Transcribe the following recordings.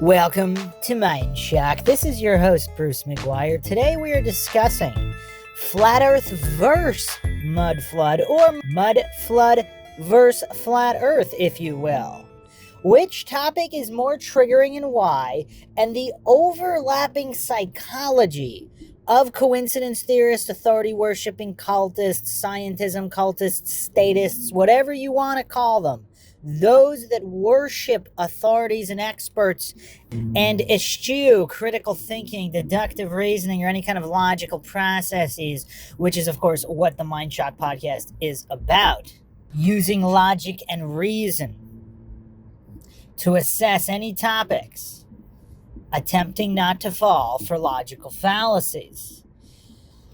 Welcome to MINDSHOCK. This is your host, Bruce McGuire. Today we are discussing Flat Earth versus Mud Flood, or Mud Flood versus Flat Earth, if you will. Which topic is more triggering and why, and the overlapping psychology of coincidence theorists, authority-worshipping cultists, scientism cultists, statists, whatever you want to call them. Those that worship authorities and experts and eschew critical thinking, deductive reasoning, or any kind of logical processes, which is, of course, what the MINDSHOCK podcast is about. Using logic and reason to assess any topics, attempting not to fall for logical fallacies.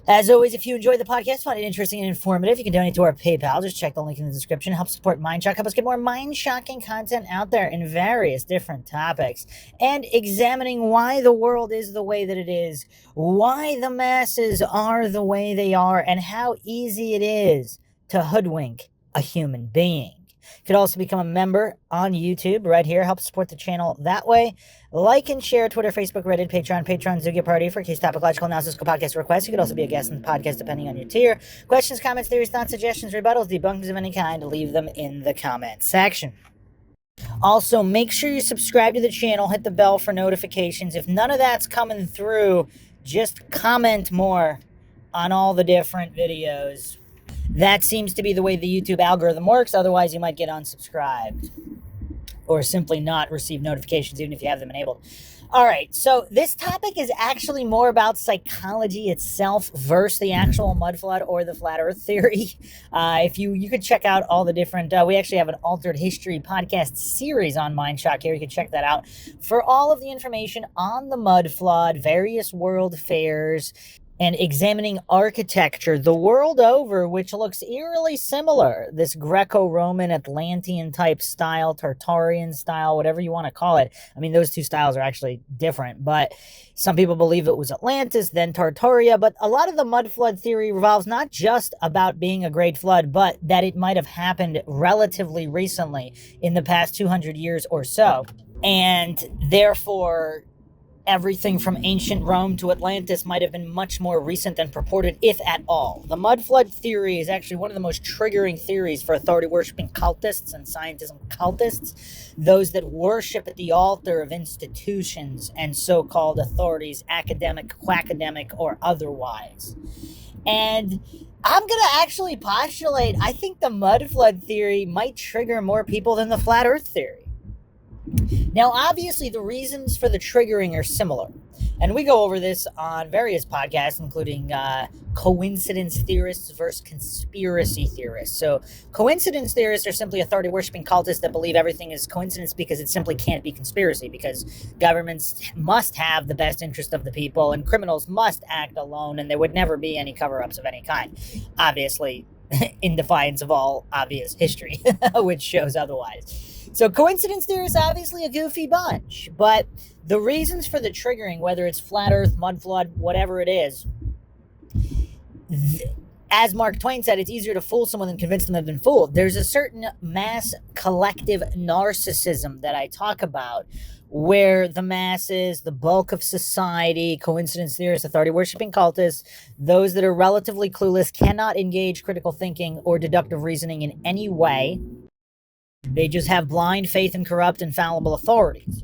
As always, if you enjoy the podcast, find it interesting and informative, you can donate to our PayPal. Just check the link in the description. Help support MINDSHOCK. Help us get more mind-shocking content out there in various different topics. And examining why the world is the way that it is, why the masses are the way they are, and how easy it is to hoodwink a human being. You could also become a member on YouTube right here. Help support the channel that way. Like and share Twitter, Facebook, Reddit, Patreon, Zugia Party for case topological analysis, podcast requests. You could also be a guest in the podcast depending on your tier. Questions, comments, theories, thoughts, suggestions, rebuttals, debunkings of any kind, leave them in the comment section. Also, make sure you subscribe to the channel, hit the bell for notifications. If none of that's coming through, just comment more on all the different videos. That seems to be the way the YouTube algorithm works. Otherwise, you might get unsubscribed or simply not receive notifications even if you have them enabled. All right, so this topic is actually more about psychology itself versus the actual mud flood or the flat earth theory. If you could check out all the different, we actually have an altered history podcast series on MINDSHOCK here. You can check that out for all of the information on the mud flood, various world fairs, and examining architecture the world over, which looks eerily similar. This Greco-Roman, Atlantean-type style, Tartarian style, whatever you want to call it. I mean, those two styles are actually different, but some people believe it was Atlantis, then Tartaria. But a lot of the mud flood theory revolves not just about being a great flood, but that it might have happened relatively recently in the past 200 years or so. And therefore, everything from ancient Rome to Atlantis might have been much more recent than purported, if at all. The mud flood theory is actually one of the most triggering theories for authority-worshipping cultists and scientism cultists, those that worship at the altar of institutions and so-called authorities, academic, quackademic, or otherwise. And I'm going to actually postulate, I think the mud flood theory might trigger more people than the flat earth theory. Now, obviously, the reasons for the triggering are similar, and we go over this on various podcasts, including coincidence theorists versus conspiracy theorists. So, coincidence theorists are simply authority-worshipping cultists that believe everything is coincidence because it simply can't be conspiracy, because governments must have the best interest of the people, and criminals must act alone, and there would never be any cover-ups of any kind. Obviously, in defiance of all obvious history, which shows otherwise. So coincidence theorists obviously a goofy bunch, but the reasons for the triggering, whether it's flat earth, mud flood, whatever it is, as Mark Twain said, it's easier to fool someone than convince them they've been fooled. There's a certain mass collective narcissism that I talk about, where the masses, the bulk of society, coincidence theorists, authority-worshipping cultists, those that are relatively clueless, cannot engage critical thinking or deductive reasoning in any way. They just have blind faith in corrupt and fallible authorities.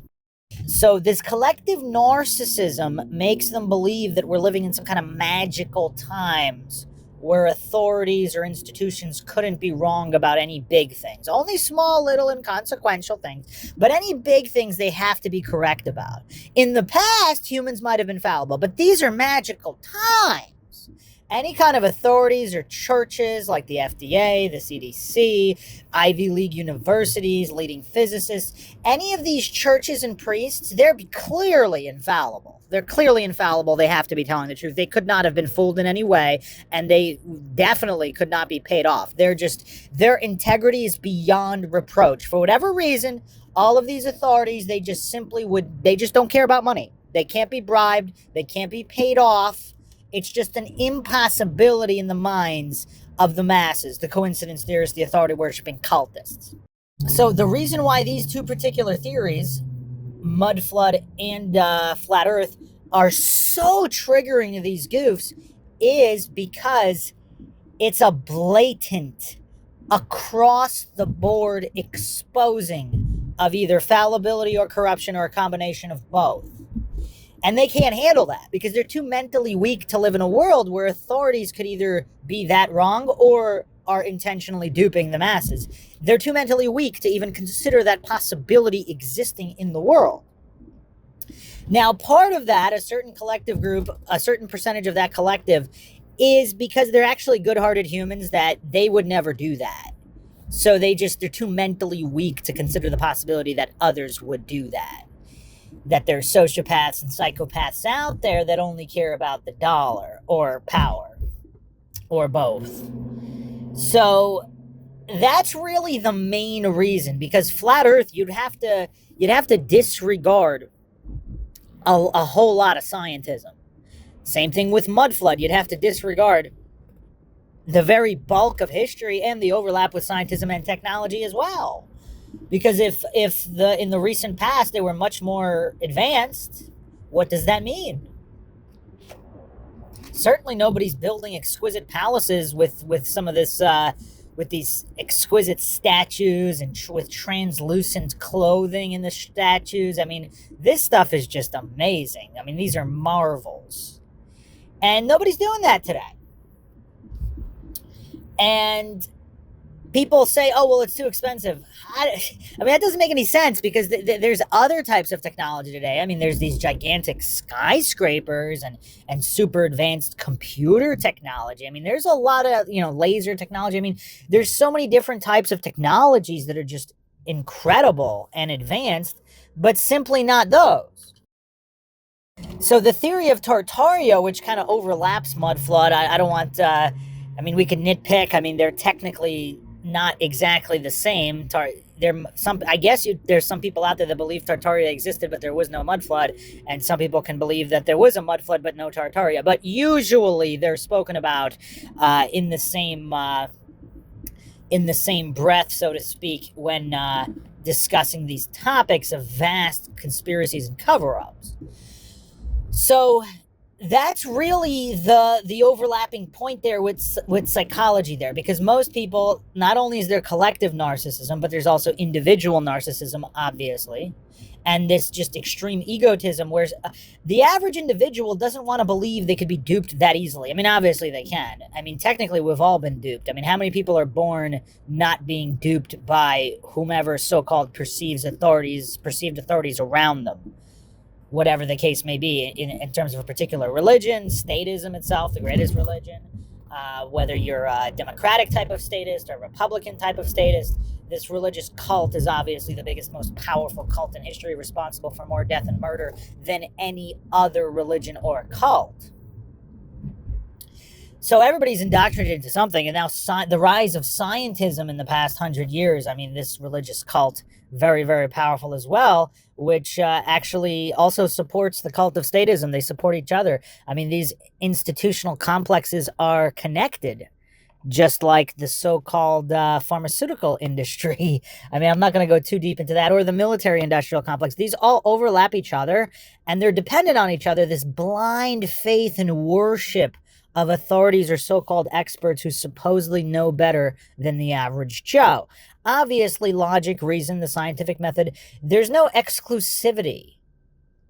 So this collective narcissism makes them believe that we're living in some kind of magical times where authorities or institutions couldn't be wrong about any big things. Only small, little, inconsequential things. But any big things they have to be correct about. In the past, humans might have been fallible, but these are magical times. Any kind of authorities or churches like the FDA, the CDC, Ivy League universities, leading physicists, any of these churches and priests, they're clearly infallible. They're clearly infallible. They have to be telling the truth. They could not have been fooled in any way, and they definitely could not be paid off. Their integrity is beyond reproach. For whatever reason, all of these authorities, they just don't care about money. They can't be bribed. They can't be paid off. It's just an impossibility in the minds of the masses, the coincidence theorists, the authority-worshipping cultists. So the reason why these two particular theories mud flood and flat earth are so triggering to these goofs is because it's a blatant, across the board exposing of either fallibility or corruption or a combination of both. And they can't handle that because they're too mentally weak to live in a world where authorities could either be that wrong or are intentionally duping the masses. They're too mentally weak to even consider that possibility existing in the world. Now, part of that, a certain collective group, a certain percentage of that collective, is because they're actually good-hearted humans that they would never do that. So they're too mentally weak to consider the possibility that others would do that. That there's sociopaths and psychopaths out there that only care about the dollar or power or both. So that's really the main reason, because flat earth, you'd have to disregard a whole lot of scientism. Same thing with mud flood. You'd have to disregard the very bulk of history and the overlap with scientism and technology as well. Because if in the recent past they were much more advanced, what does that mean? Certainly nobody's building exquisite palaces with some of this with these exquisite statues and with translucent clothing in the statues. I mean, this stuff is just amazing. I mean, these are marvels. And nobody's doing that today. And people say, oh, well, it's too expensive. I mean, that doesn't make any sense because there's other types of technology today. I mean, there's these gigantic skyscrapers and super advanced computer technology. I mean, there's a lot of, laser technology. I mean, there's so many different types of technologies that are just incredible and advanced, but simply not those. So the theory of Tartaria, which kind of overlaps mud flood, I don't want, we can nitpick. I mean, they're technically not exactly the same. There's some people out there that believe Tartaria existed, but there was no mud flood, and some people can believe that there was a mud flood but no Tartaria. But usually they're spoken about in the same breath, so to speak, when discussing these topics of vast conspiracies and cover-ups. So that's really the overlapping point there with psychology there, because most people, not only is there collective narcissism, but there's also individual narcissism, obviously, and this just extreme egotism, where the average individual doesn't want to believe they could be duped that easily. I mean, obviously they can. I mean, technically we've all been duped. I mean, how many people are born not being duped by whomever so-called perceived authorities around them? Whatever the case may be, in terms of a particular religion, statism itself, the greatest religion, whether you're a Democratic type of statist or a Republican type of statist, this religious cult is obviously the biggest, most powerful cult in history, responsible for more death and murder than any other religion or cult. So everybody's indoctrinated into something, and now the rise of scientism in the past 100 years, I mean, this religious cult, very, very powerful as well, which actually also supports the cult of statism. They support each other. I mean, these institutional complexes are connected, just like the so-called pharmaceutical industry. I mean, I'm not going to go too deep into that, or the military-industrial complex. These all overlap each other, and they're dependent on each other, this blind faith and worship of authorities or so-called experts who supposedly know better than the average Joe. Obviously, logic, reason, the scientific method, there's no exclusivity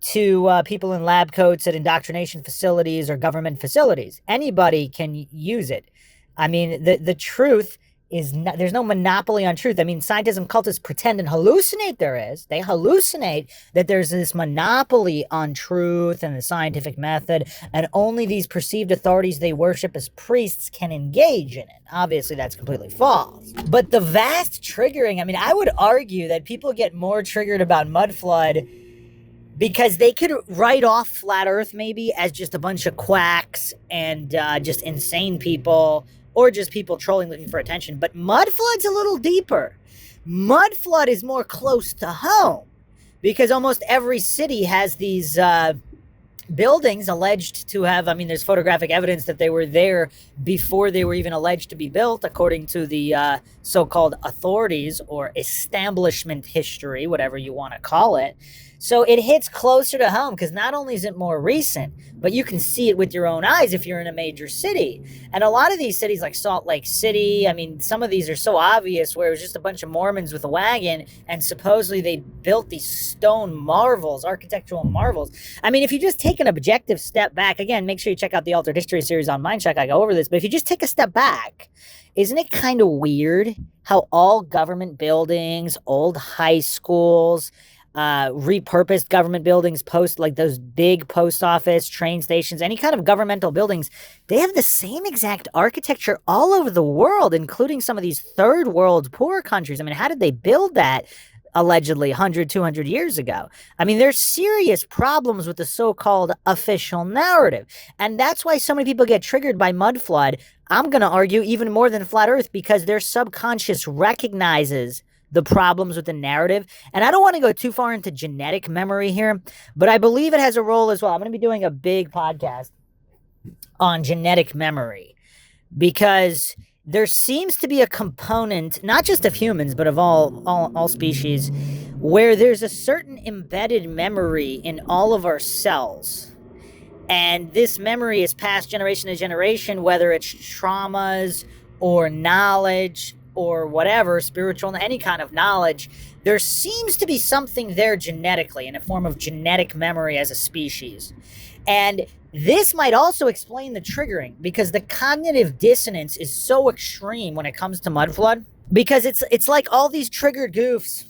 to people in lab coats at indoctrination facilities or government facilities. Anybody can use it. I mean, the truth is not, there's no monopoly on truth. I mean, scientism cultists pretend and hallucinate they hallucinate that there's this monopoly on truth and the scientific method, and only these perceived authorities they worship as priests can engage in it. Obviously, that's completely false. But the vast triggering, I mean, I would argue that people get more triggered about mud flood because they could write off flat earth maybe as just a bunch of quacks and just insane people, or just people trolling looking for attention. But mud flood's a little deeper. Mud flood is more close to home because almost every city has these buildings alleged to have, I mean, there's photographic evidence that they were there before they were even alleged to be built, according to the so-called authorities or establishment history, whatever you want to call it. So it hits closer to home because not only is it more recent, but you can see it with your own eyes if you're in a major city. And a lot of these cities like Salt Lake City, I mean, some of these are so obvious where it was just a bunch of Mormons with a wagon and supposedly they built these stone marvels, architectural marvels. I mean, if you just take an objective step back, again, make sure you check out the Altered History series on MINDSHOCK. I go over this, but if you just take a step back, isn't it kind of weird how all government buildings, old high schools, repurposed government buildings, like those big post office, train stations, any kind of governmental buildings, they have the same exact architecture all over the world, including some of these third world poor countries. I mean, how did they build that? Allegedly 100, 200 years ago. I mean, there's serious problems with the so-called official narrative. And that's why so many people get triggered by mud flood. I'm going to argue even more than flat earth because their subconscious recognizes the problems with the narrative. And I don't want to go too far into genetic memory here, but I believe it has a role as well. I'm going to be doing a big podcast on genetic memory because there seems to be a component, not just of humans, but of all species, where there's a certain embedded memory in all of our cells. And this memory is passed generation to generation, whether it's traumas or knowledge or whatever, spiritual, any kind of knowledge. There seems to be something there genetically in a form of genetic memory as a species. And this might also explain the triggering because the cognitive dissonance is so extreme when it comes to mud flood because it's like all these triggered goofs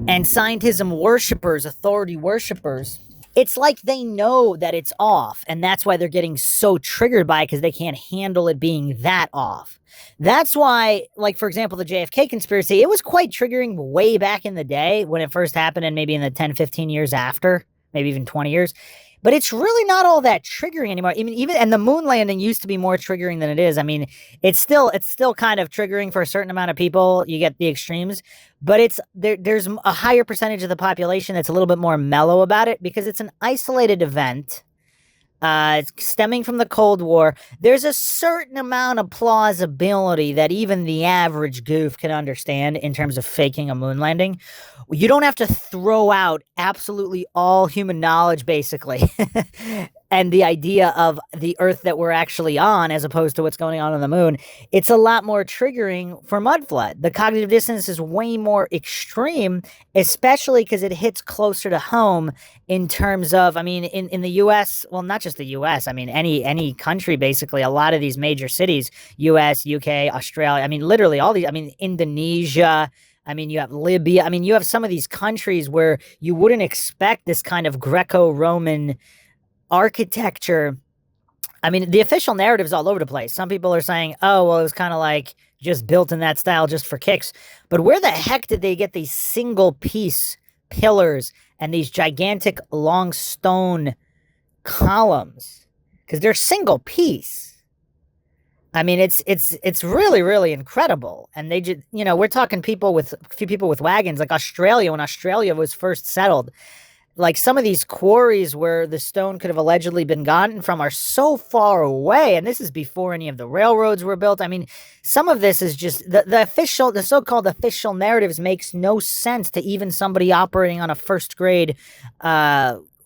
and scientism worshipers, authority worshipers. It's like they know that it's off and that's why they're getting so triggered by it because they can't handle it being that off. That's why, like, for example, the JFK conspiracy, it was quite triggering way back in the day when it first happened and maybe in the 10, 15 years after, maybe even 20 years. But it's really not all that triggering anymore. I mean, even and the moon landing used to be more triggering than it is. I mean, it's still kind of triggering for a certain amount of people. You get the extremes, but there's a higher percentage of the population that's a little bit more mellow about it because it's an isolated event. Stemming from the Cold War, there's a certain amount of plausibility that even the average goof can understand in terms of faking a moon landing. You don't have to throw out absolutely all human knowledge, basically, and the idea of the Earth that we're actually on as opposed to what's going on the moon. It's a lot more triggering for mud flood. The cognitive dissonance is way more extreme, especially because it hits closer to home in terms of, I mean, in the U.S., well, not just the U.S., I mean, any country, basically, a lot of these major cities, U.S., U.K., Australia, I mean, literally all these, I mean, Indonesia, I mean, you have Libya, I mean, you have some of these countries where you wouldn't expect this kind of Greco-Roman architecture. I mean, the official narrative is all over the place. Some people are saying, oh, well, it was kind of like just built in that style just for kicks. But where the heck did they get these single piece pillars and these gigantic long stone columns? Because they're single piece. I mean, it's really, really incredible. And they just, you know, we're talking a few people with wagons, like Australia, when Australia was first settled. Like some of these quarries where the stone could have allegedly been gotten from are so far away. And this is before any of the railroads were built. I mean, some of this is just the so-called official narratives makes no sense to even somebody operating on a first grade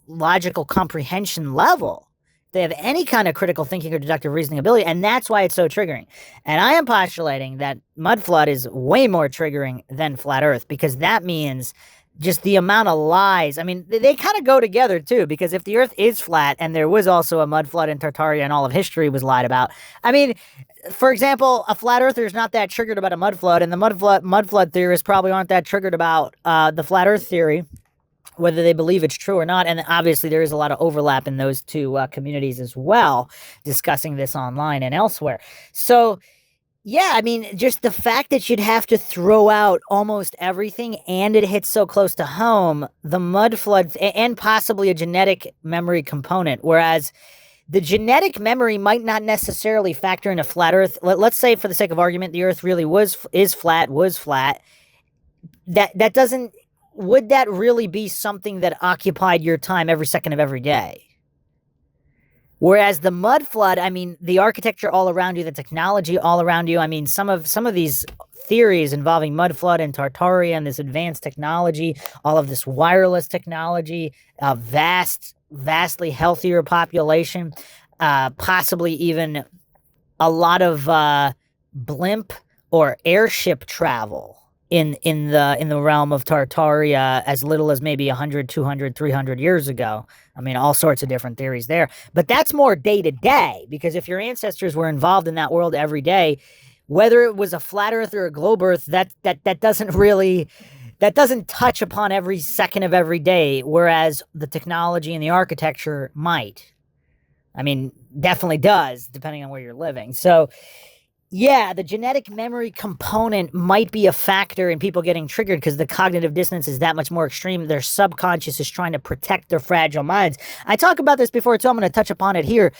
logical comprehension level. They have any kind of critical thinking or deductive reasoning ability, and that's why it's so triggering. And I am postulating that mud flood is way more triggering than flat earth because that means just the amount of lies. I mean, they kind of go together too, because if the earth is flat and there was also a mud flood in Tartaria and all of history was lied about, I mean, for example, a flat earther is not that triggered about a mud flood, and the mud flood theorists probably aren't that triggered about the flat earth theory, whether they believe it's true or not. And obviously there is a lot of overlap in those two communities as well, discussing this online and elsewhere. So yeah, I mean, just the fact that you'd have to throw out almost everything and it hits so close to home, the mud flood, and possibly a genetic memory component, whereas the genetic memory might not necessarily factor in a flat earth. Let's say, for the sake of argument, the earth really was flat. That doesn't, would that really be something that occupied your time every second of every day? Whereas the mud flood, I mean, the architecture all around you, the technology all around you, I mean, some of these theories involving mud flood and tartaria and this advanced technology, all of this wireless technology, a vastly healthier population, possibly even a lot of blimp or airship travel in the realm of Tartaria as little as maybe 100, 200, 300 years ago. I mean, all sorts of different theories there. But that's more day to day, because if your ancestors were involved in that world every day, whether it was a flat earth or a globe earth, that doesn't touch upon every second of every day, whereas the technology and the architecture might. I mean, definitely does, depending on where you're living. So yeah, the genetic memory component might be a factor in people getting triggered because the cognitive dissonance is that much more extreme. Their subconscious is trying to protect their fragile minds. I talk about this before, so I'm going to touch upon it here.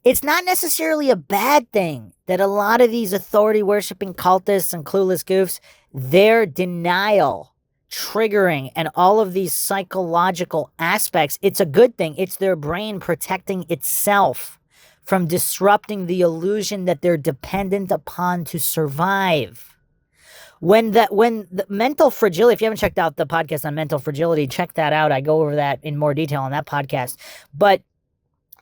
It's not necessarily a bad thing that a lot of these authority-worshipping cultists and clueless goofs, their denial, triggering, and all of these psychological aspects, it's a good thing. It's their brain protecting itself from disrupting the illusion that they're dependent upon to survive. When the mental fragility, if you haven't checked out the podcast on mental fragility, check that out. I go over that in more detail on that podcast. But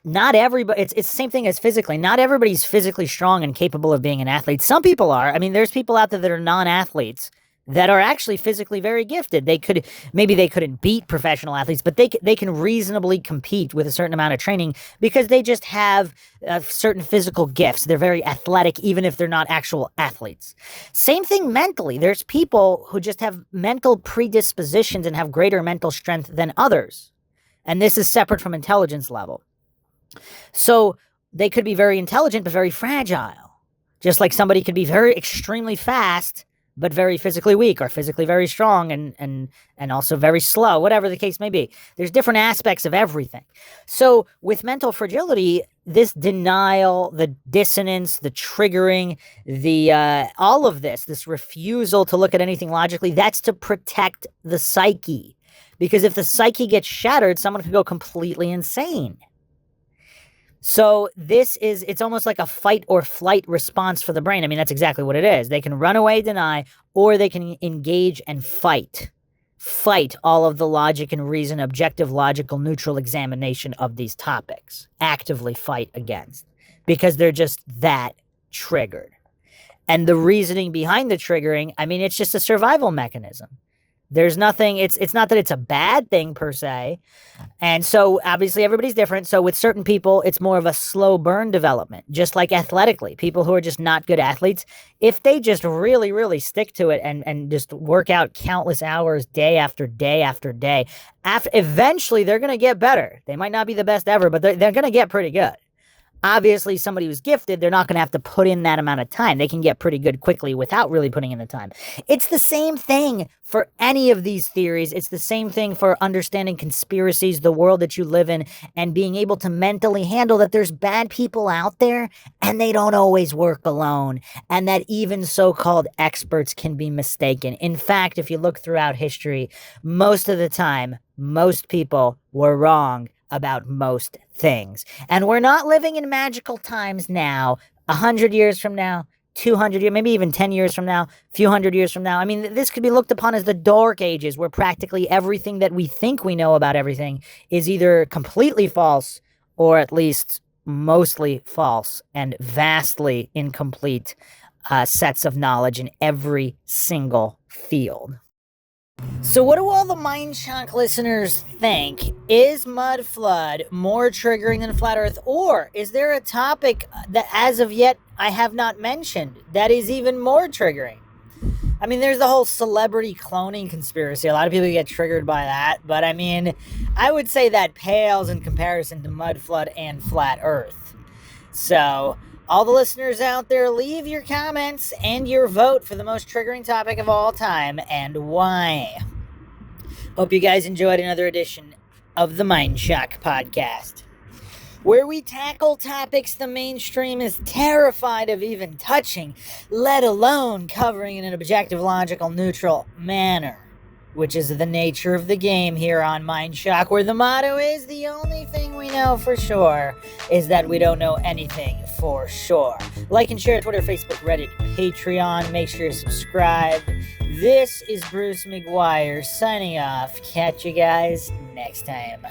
not everybody, it's the same thing as physically. Not everybody's physically strong and capable of being an athlete. Some people are. I mean, there's people out there that are non-athletes that are actually physically very gifted. Maybe they couldn't beat professional athletes, but they can reasonably compete with a certain amount of training because they just have certain physical gifts. They're very athletic, even if they're not actual athletes. Same thing mentally. There's people who just have mental predispositions and have greater mental strength than others. And this is separate from intelligence level. So they could be very intelligent, but very fragile. Just like somebody could be very extremely fast, but very physically weak, or physically very strong and also very slow, whatever the case may be. There's different aspects of everything. So with mental fragility, this denial, the dissonance, the triggering, all of this refusal to look at anything logically, that's to protect the psyche. Because if the psyche gets shattered, someone could go completely insane. So it's almost like a fight or flight response for the brain. I mean, that's exactly what it is. They can run away, deny, or they can engage and fight. Fight all of the logic and reason, objective, logical, neutral examination of these topics. Actively fight against. Because they're just that triggered. And the reasoning behind the triggering, I mean, it's just a survival mechanism. There's nothing, it's not that it's a bad thing per se. And so obviously everybody's different. So with certain people, it's more of a slow burn development, just like athletically. People who are just not good athletes, if they just really, really stick to it and just work out countless hours day after day after day, eventually they're going to get better. They might not be the best ever, but they're going to get pretty good. Obviously, somebody who's gifted, they're not going to have to put in that amount of time. They can get pretty good quickly without really putting in the time. It's the same thing for any of these theories. It's the same thing for understanding conspiracies, the world that you live in, and being able to mentally handle that there's bad people out there and they don't always work alone, and that even so-called experts can be mistaken. In fact, if you look throughout history, most of the time, most people were wrong about most things. And we're not living in magical times now, 100 years from now, 200 years, maybe even 10 years from now, a few hundred years from now. I mean, this could be looked upon as the dark ages, where practically everything that we think we know about everything is either completely false or at least mostly false, and vastly incomplete sets of knowledge in every single field. So what do all the MINDSHOCK listeners think? Is mud flood more triggering than flat earth? Or is there a topic that as of yet I have not mentioned that is even more triggering? I mean, there's the whole celebrity cloning conspiracy. A lot of people get triggered by that. But I mean, I would say that pales in comparison to mud flood and flat earth. So all the listeners out there, leave your comments and your vote for the most triggering topic of all time and why. Hope you guys enjoyed another edition of the MINDSHOCK podcast, where we tackle topics the mainstream is terrified of even touching, let alone covering in an objective, logical, neutral manner, which is the nature of the game here on MINDSHOCK, where the motto is the only thing we know for sure is that we don't know anything for sure. Like and share Twitter, Facebook, Reddit, Patreon. Make sure to subscribe. This is Bruce McGuire signing off. Catch you guys next time.